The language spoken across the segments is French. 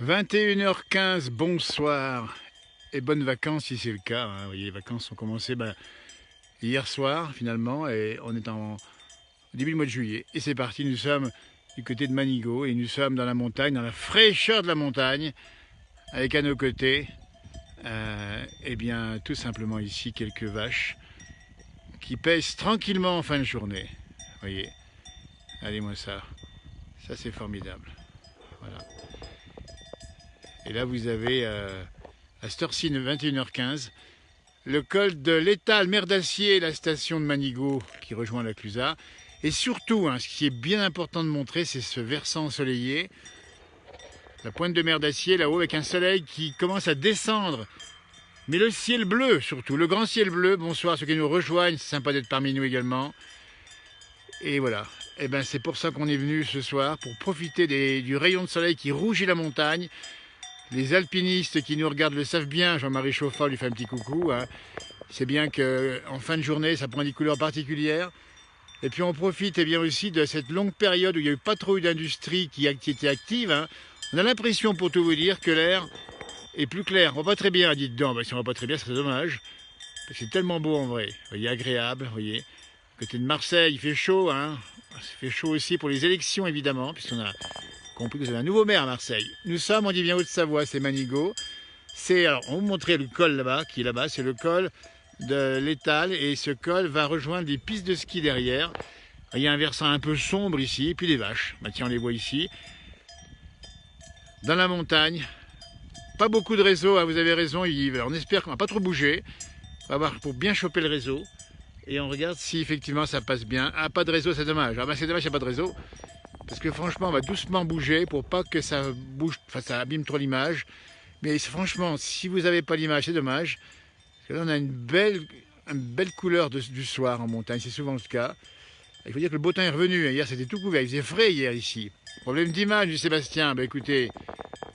21h15, bonsoir et bonnes vacances si c'est le cas. Hein. Vous voyez, les vacances ont commencé hier soir finalement et on est au début du mois de juillet. Et c'est parti, nous sommes du côté de Manigot et nous sommes dans la montagne, dans la fraîcheur de la montagne, avec à nos côtés, eh bien tout simplement ici quelques vaches qui pèsent tranquillement en fin de journée. Vous voyez, allez-moi ça, c'est formidable. Voilà. Et là, vous avez, à cette heure-ci, 21h15, le col de l'Étal, Mer d'Acier, la station de Manigot qui rejoint la Clusaz. Et surtout, ce qui est bien important de montrer, c'est ce versant ensoleillé, la pointe de Mer d'Acier là-haut, avec un soleil qui commence à descendre. Mais le ciel bleu, surtout, le grand ciel bleu. Bonsoir à ceux qui nous rejoignent, c'est sympa d'être parmi nous également. Et voilà, et ben, c'est pour ça qu'on est venu ce soir, pour profiter du rayon de soleil qui rougit la montagne. Les alpinistes qui nous regardent le savent bien, Jean-Marie Chauffard lui fait un petit coucou. C'est bien qu'en fin de journée, ça prend des couleurs particulières. Et puis on profite bien aussi de cette longue période où il n'y a eu pas trop d'industrie qui était active. On a l'impression, pour tout vous dire, que l'air est plus clair. On va pas très bien, dites donc. Si on va pas très bien, c'est dommage. C'est tellement beau en vrai. Vous voyez, agréable, vous voyez. Côté de Marseille, il fait chaud. Il fait chaud aussi pour les élections, évidemment, puisqu'on a compris que vous avez un nouveau maire à Marseille. Nous sommes, on dit bien Haute-Savoie, c'est Manigot. Alors, on va vous montrer le col là-bas, qui est là-bas, c'est le col de l'Étal, et ce col va rejoindre des pistes de ski derrière. Il y a un versant un peu sombre ici, et puis des vaches. Tiens, on les voit ici. Dans la montagne, pas beaucoup de réseau, vous avez raison, on espère qu'on va pas trop bouger. On va voir pour bien choper le réseau. Et on regarde si effectivement ça passe bien. Pas de réseau, c'est dommage. C'est dommage, il n'y a pas de réseau. Parce que franchement, on va doucement bouger pour pas que ça bouge, ça abîme trop l'image. Mais franchement, si vous n'avez pas l'image, c'est dommage. Parce que là, on a une belle couleur du soir en montagne, c'est souvent le cas. Il faut dire que le beau temps est revenu. Hier, c'était tout couvert. Il faisait frais hier ici. Problème d'image du Sébastien. Écoutez,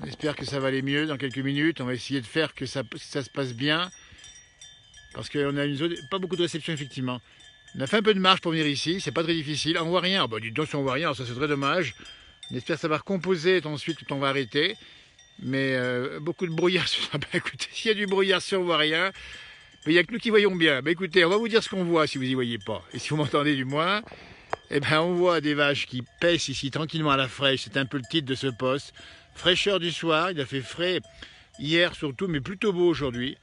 on espère que ça va aller mieux dans quelques minutes. On va essayer de faire que ça se passe bien. Parce qu'on a pas beaucoup de réception, effectivement. On a fait un peu de marche pour venir ici, c'est pas très difficile. On voit rien. Dites donc si on voit rien, ça c'est très dommage. On espère que ça va recomposer ensuite quand on va arrêter. Mais beaucoup de brouillard. Écoutez, s'il y a du brouillard, si on voit rien, mais il n'y a que nous qui voyons bien. Écoutez, on va vous dire ce qu'on voit si vous y voyez pas. Et si vous m'entendez du moins, on voit des vaches qui pèsent ici tranquillement à la fraîche. C'est un peu le titre de ce poste. Fraîcheur du soir, il a fait frais hier surtout, mais plutôt beau aujourd'hui.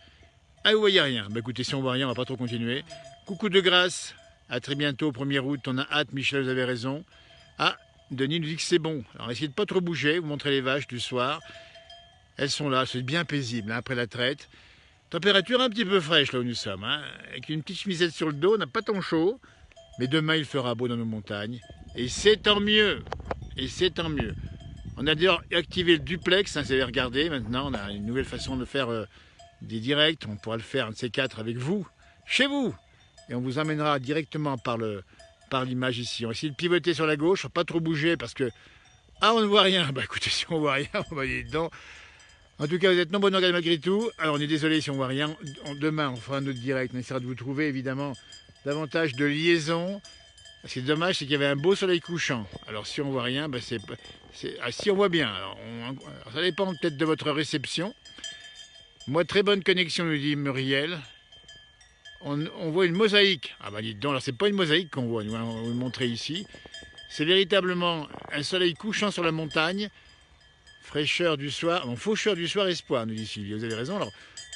Vous voyez rien. Écoutez, si on voit rien, on va pas trop continuer. Coucou de grâce, à très bientôt, 1er août, on a hâte, Michel, vous avez raison. Denis nous dit que c'est bon. Alors essayez de pas trop bouger, vous montrez les vaches du soir. Elles sont là, c'est bien paisible, après la traite. Température un petit peu fraîche là où nous sommes, avec une petite chemisette sur le dos, on n'a pas tant chaud. Mais demain, il fera beau dans nos montagnes. Et c'est tant mieux. On a d'ailleurs activé le duplex, vous avez regardé, maintenant on a une nouvelle façon de faire des directs. On pourra le faire un de ces quatre avec vous, chez vous. Et on vous emmènera directement par l'image ici. On va essayer de pivoter sur la gauche, pas trop bouger parce que... on ne voit rien. Écoutez, si on voit rien, on va y aller dedans. En tout cas, vous êtes nombreux à nous regarder malgré tout. Alors on est désolé si on voit rien. Demain, on fera un autre direct. On essaiera de vous trouver évidemment davantage de liaisons. Ce qui est dommage, c'est qu'il y avait un beau soleil couchant. Alors si on voit rien, si on voit bien. Alors ça dépend peut-être de votre réception. Moi, très bonne connexion, nous dit Muriel. On voit une mosaïque. Dites donc, alors c'est pas une mosaïque qu'on voit, on va vous le montrer ici. C'est véritablement un soleil couchant sur la montagne, fraîcheur du soir, faucheur du soir, espoir, nous dit Sylvie. Vous avez raison, alors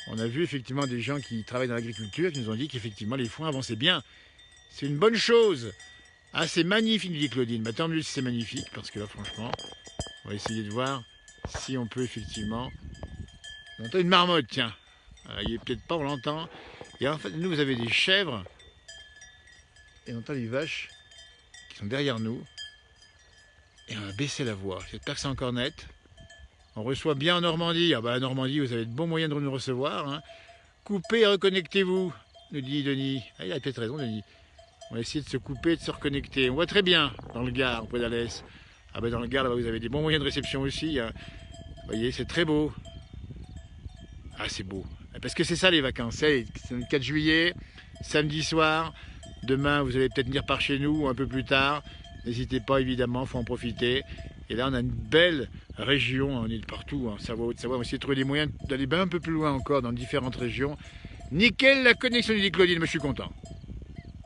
on a vu effectivement des gens qui travaillent dans l'agriculture qui nous ont dit qu'effectivement les foins avançaient bien. C'est une bonne chose. C'est magnifique, nous dit Claudine. Tant mieux si c'est magnifique, parce que là, franchement, on va essayer de voir si on peut effectivement... On entend une marmotte, tiens. Il est peut-être pas, on l'entend. Et en fait, nous, vous avez des chèvres. Et on entend les vaches qui sont derrière nous. Et on a baissé la voix. J'espère que c'est encore net. On reçoit bien en Normandie. En Normandie, vous avez de bons moyens de nous recevoir. Coupez et reconnectez-vous, nous dit Denis. Il a peut-être raison, Denis. On va essayer de se couper, de se reconnecter. On voit très bien dans le Gard, au Puy d'Alès. Dans le Gard, là, vous avez des bons moyens de réception aussi. Vous voyez, c'est très beau. C'est beau. Parce que c'est ça les vacances. C'est le 4 juillet, samedi soir. Demain, vous allez peut-être venir par chez nous un peu plus tard. N'hésitez pas, évidemment, il faut en profiter. Et là, on a une belle région, on est de partout, en Savoie, Haute-Savoie. On va essayer de trouver des moyens d'aller un peu plus loin encore dans différentes régions. Nickel la connexion, dit Claudine, mais je suis content.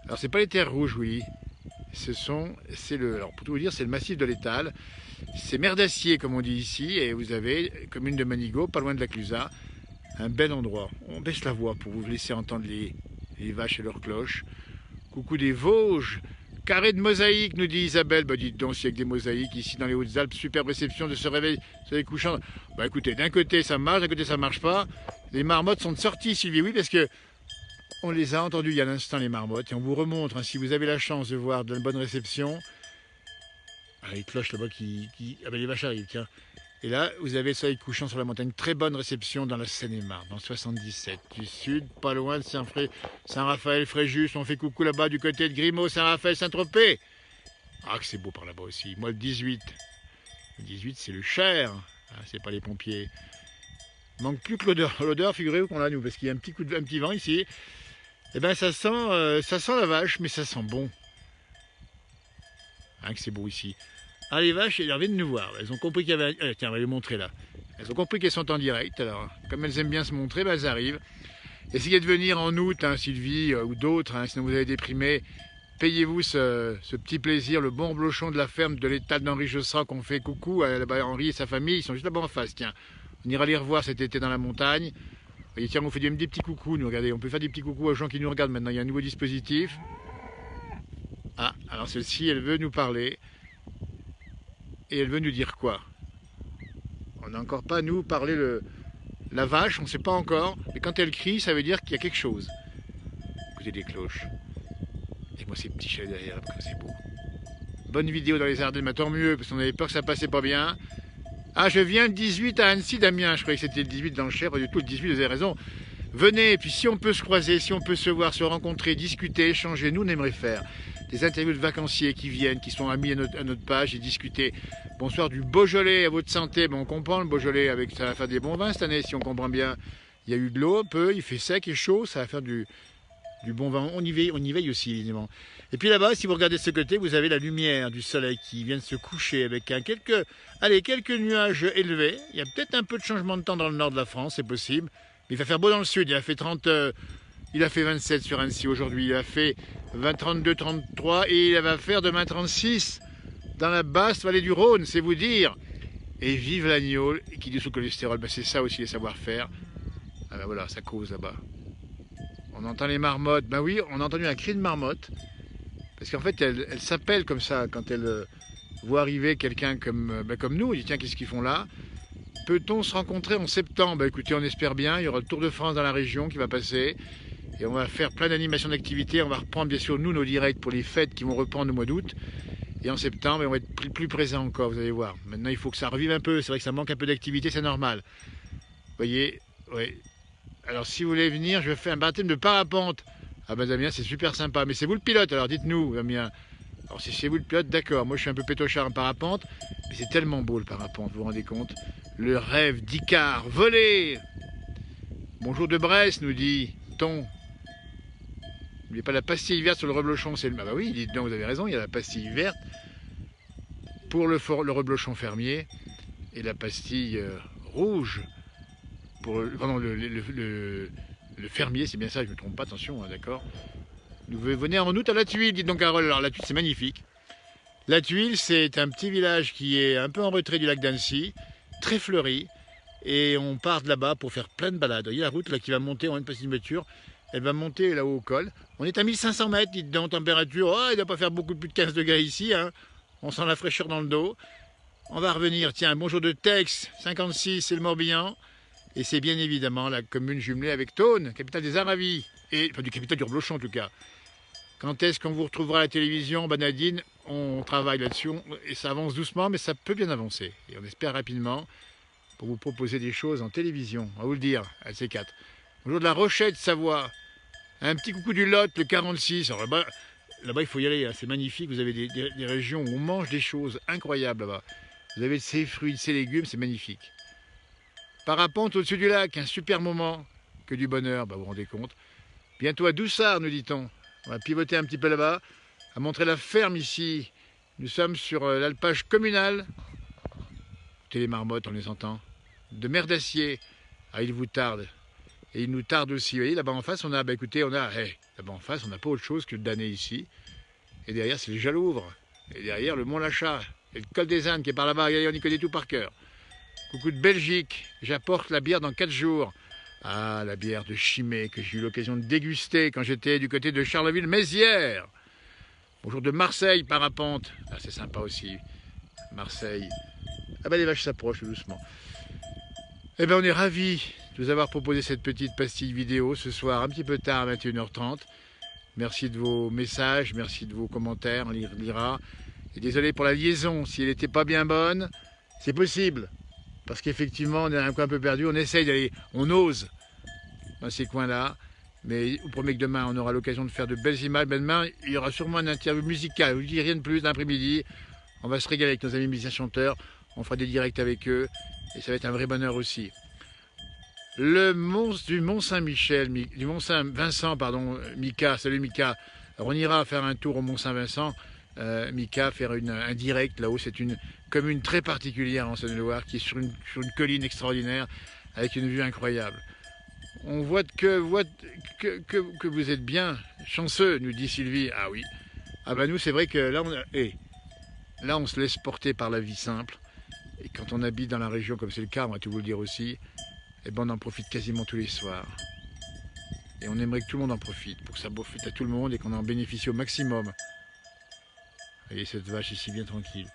Alors, c'est pas les terres rouges, oui. Alors pour tout vous dire, c'est le massif de l'Étal. C'est mer d'Acier, comme on dit ici, et vous avez, commune de Manigot, pas loin de la Clusaz, un bel endroit. On baisse la voix pour vous laisser entendre les vaches et leurs cloches. Coucou des Vosges, carré de mosaïque, nous dit Isabelle. Bah dites donc, s'il y a que des mosaïques ici dans les Hautes-Alpes, superbe réception de ce réveil, soleil couchant. Bah écoutez, d'un côté ça marche, d'un côté ça marche pas. Les marmottes sont sorties, Sylvie, oui, parce que on les a entendues il y a un instant, les marmottes, et on vous remontre, hein, si vous avez la chance de voir de la bonne réception. Ah, les cloches là-bas Ah ben les vaches arrivent, tiens. Et là, vous avez le soleil couchant sur la montagne. Très bonne réception dans la Seine-et-Marne, dans le 77, du sud, pas loin de Saint-Raphaël, Fréjus. On fait coucou là-bas du côté de Grimaud, Saint-Raphaël, Saint-Tropez. Ah, que c'est beau par là-bas aussi. Moi, le 18. Le 18, c'est le Cher. Ah, c'est pas les pompiers. Il manque plus que l'odeur. L'odeur, figurez-vous qu'on l'a, nous, parce qu'il y a un petit vent ici. Eh bien, ça sent la vache, mais ça sent bon. Hein, que c'est beau ici. Ah, les vaches, elles viennent nous voir. Elles ont compris qu'il y avait... tiens, on va les montrer là. Elles ont compris qu'elles sont en direct. Alors, comme elles aiment bien se montrer, ben, elles arrivent. Essayez de venir en août, hein, Sylvie, ou d'autres, hein, sinon vous allez déprimer. Payez-vous ce petit plaisir, le bon reblochon de la ferme de l'Étal d'Henri Jossera qu'on fait coucou. Là-bas, Henri et sa famille, ils sont juste là-bas en face. Tiens, on ira les revoir cet été dans la montagne. Et tiens, on fait des petits coucous, nous, regardez, on peut faire des petits coucous aux gens qui nous regardent maintenant, il y a un nouveau dispositif. Ah, alors celle-ci, elle veut nous parler. Et elle veut nous dire quoi? On n'a encore pas, nous, parlé la vache, on ne sait pas encore. Mais quand elle crie, ça veut dire qu'il y a quelque chose. Écoutez les cloches. Et moi, ces petits chats derrière, comme c'est beau. Bonne vidéo dans les Ardennes, mais tant mieux, parce qu'on avait peur que ça passait pas bien. Ah, je viens le 18 à Annecy, Damien. Je croyais que c'était le 18 dans le Cher, pas du tout. Le 18, vous avez raison. Venez, et puis si on peut se croiser, si on peut se voir, se rencontrer, discuter, échanger, nous, on aimerait faire des interviews de vacanciers qui viennent, qui sont amis à notre page et discuter. Bonsoir du Beaujolais, à votre santé. Bon, on comprend le Beaujolais, ça va faire des bons vins cette année, si on comprend bien. Il y a eu de l'eau un peu, il fait sec et chaud, ça va faire du bon vin. On y veille aussi, évidemment. Et puis là-bas, si vous regardez de ce côté, vous avez la lumière du soleil qui vient de se coucher avec quelques nuages élevés. Il y a peut-être un peu de changement de temps dans le nord de la France, c'est possible. Mais il va faire beau dans le sud, il a fait 27 sur Annecy aujourd'hui, il a fait 32, 33 et il va faire demain 36 dans la basse vallée du Rhône, c'est vous dire. Et vive l'agneau qui dit sous cholestérol, ben c'est ça aussi les savoir-faire. Ah ben voilà, ça cause là-bas. On entend les marmottes, ben oui, on a entendu un cri de marmotte, parce qu'en fait elle s'appelle comme ça quand elle voit arriver quelqu'un comme nous, elle dit tiens qu'est-ce qu'ils font là? Peut-on se rencontrer en septembre? Ben écoutez, on espère bien, il y aura le Tour de France dans la région qui va passer. Et on va faire plein d'animations d'activités. On va reprendre bien sûr nous nos directs pour les fêtes qui vont reprendre au mois d'août. Et en septembre, on va être plus présents encore, vous allez voir. Maintenant, il faut que ça revive un peu. C'est vrai que ça manque un peu d'activité, c'est normal. Vous voyez, ouais. Alors si vous voulez venir, je vais faire un baptême de parapente. Ah ben Damien, c'est super sympa. Mais c'est vous le pilote, alors dites-nous, Damien. Alors si c'est vous le pilote, d'accord. Moi, je suis un peu pétochard en parapente. Mais c'est tellement beau le parapente, vous vous rendez compte? Le rêve d'Icare, voler. Bonjour de Brest, nous dit Ton. N'oubliez pas la pastille verte sur le reblochon. Ah bah oui, dites donc, vous avez raison, il y a la pastille verte pour le reblochon fermier et la pastille rouge pour le fermier, c'est bien ça, je ne me trompe pas, attention, hein, d'accord. Nous venez en août à La Tuile, dites donc Carole. Alors La Tuile, c'est magnifique. La Tuile, c'est un petit village qui est un peu en retrait du lac d'Annecy, très fleuri, et on part de là-bas pour faire plein de balades. Il y a la route là qui va monter, on a une petite voiture. Elle va monter là-haut au col. On est à 1500 mètres, dites donc, température. Oh, il ne doit pas faire beaucoup plus de 15 degrés ici. Hein. On sent la fraîcheur dans le dos. On va revenir, tiens, bonjour de Tex, 56, c'est le Morbihan. Et c'est bien évidemment la commune jumelée avec Thônes, capitale des Aravis. Et, enfin, du capitale du Reblochon en tout cas. Quand est-ce qu'on vous retrouvera à la télévision, Nadine? On travaille là-dessus. Et ça avance doucement, mais ça peut bien avancer. Et on espère rapidement pour vous proposer des choses en télévision. On va vous le dire, à C4. Bonjour de la Rochette, Savoie. Un petit coucou du Lot, le 46. Alors là-bas, il faut y aller, hein. C'est magnifique. Vous avez des régions où on mange des choses incroyables là-bas. Vous avez ces fruits, ces légumes, c'est magnifique. Parapente au-dessus du lac, un super moment. Que du bonheur, vous vous rendez compte. Bientôt à Doussard, nous dit-on. On va pivoter un petit peu là-bas. À montrer la ferme ici. Nous sommes sur l'alpage communal Écoutez les marmottes, on les entend. De mer d'acier. Ah, il vous tarde. Et il nous tarde aussi. Vous voyez, là-bas en face, on a, écoutez, là-bas en face, on n'a pas autre chose que le damné ici. Et derrière, c'est le Jalouvre. Et derrière, le Mont Lachat. Et le col des Indes qui est par là-bas. Regardez, on y connaît tout par cœur. Coucou de Belgique. J'apporte la bière dans 4 jours. Ah, la bière de Chimay que j'ai eu l'occasion de déguster quand j'étais du côté de Charleville-Mézières. Bonjour de Marseille, parapente. Ah, c'est sympa aussi. Marseille. Ah bah les vaches s'approchent doucement. Eh bien on est ravis de vous avoir proposé cette petite pastille vidéo ce soir, un petit peu tard à 21h30. Merci de vos messages, merci de vos commentaires, on les lira. Et désolé pour la liaison, si elle n'était pas bien bonne, c'est possible. Parce qu'effectivement, on est un coin un peu perdu, on essaye d'aller, on ose dans ces coins-là. Mais vous promet que demain, on aura l'occasion de faire de belles images. Mais demain, il y aura sûrement un interview musical. Je vous dis rien de plus l'après-midi. On va se régaler avec nos amis musiciens chanteurs. On fera des directs avec eux. Et ça va être un vrai bonheur aussi. Le monstre du Mont-Saint-Michel, du Mont-Saint-Vincent, pardon, Mika, salut Mika. Alors on ira faire un tour au Mont-Saint-Vincent. Mika, faire un direct là-haut. C'est une commune très particulière en Saône-et-Loire qui est sur une colline extraordinaire avec une vue incroyable. On voit que vous êtes bien chanceux, nous dit Sylvie. Ah oui. Ah bah nous, c'est vrai que là, on se laisse porter par la vie simple. Et quand on habite dans la région, comme c'est le cas, on va tout vous le dire aussi, eh ben on en profite quasiment tous les soirs. Et on aimerait que tout le monde en profite, pour que ça profite à tout le monde et qu'on en bénéficie au maximum. Vous voyez cette vache ici bien tranquille.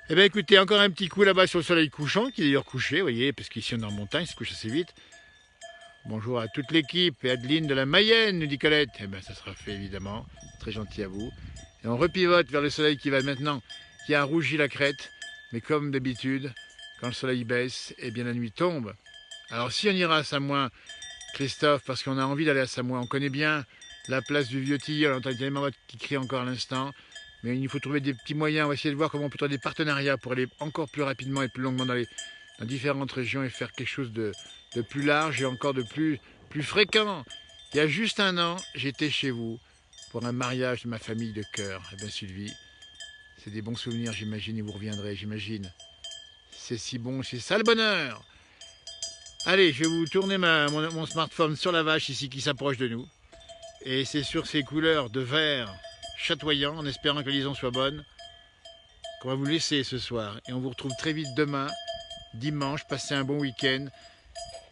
Eh bien écoutez, encore un petit coup là-bas sur le soleil couchant, qui est d'ailleurs couché, vous voyez, parce qu'ici on est en montagne, il se couche assez vite. Bonjour à toute l'équipe et Adeline de la Mayenne, nous dit Colette. Eh bien ça sera fait évidemment, très gentil à vous. Et on repivote vers le soleil qui va maintenant, qui a rougi la crête. Mais comme d'habitude, quand le soleil baisse, eh bien la nuit tombe. Alors si on ira à Samoin, Christophe, parce qu'on a envie d'aller à Samoin, on connaît bien la place du Vieux-Tilleul, on entend les marmottes qui crient encore à l'instant, mais il faut trouver des petits moyens, on va essayer de voir comment on peut trouver des partenariats pour aller encore plus rapidement et plus longuement dans différentes régions et faire quelque chose de plus large et encore de plus fréquent. Il y a juste un an, j'étais chez vous pour un mariage de ma famille de cœur. Eh bien Sylvie, c'est des bons souvenirs, j'imagine, et vous reviendrez, j'imagine. C'est si bon, c'est ça le bonheur. Allez, je vais vous tourner mon smartphone sur la vache ici qui s'approche de nous. Et c'est sur ces couleurs de vert chatoyant, en espérant que la liaison soit bonne, qu'on va vous laisser ce soir. Et on vous retrouve très vite demain, dimanche. Passez un bon week-end.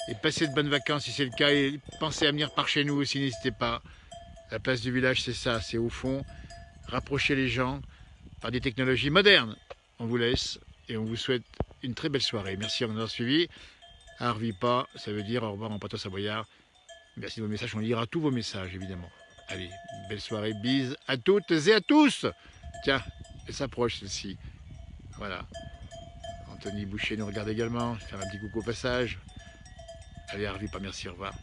Et passez de bonnes vacances si c'est le cas. Et pensez à venir par chez nous aussi, n'hésitez pas. La place du village, c'est ça, c'est au fond. Rapprocher les gens par des technologies modernes. On vous laisse et on vous souhaite une très belle soirée. Merci de nous avoir suivis. Arvipa, ça veut dire au revoir en pato savoyard. Merci de vos messages, on lira tous vos messages évidemment. Allez, belle soirée, bises à toutes et à tous. Tiens, elle s'approche celle-ci. Voilà. Anthony Boucher nous regarde également. Faire un petit coucou au passage. Allez, Arvipa, merci, au revoir.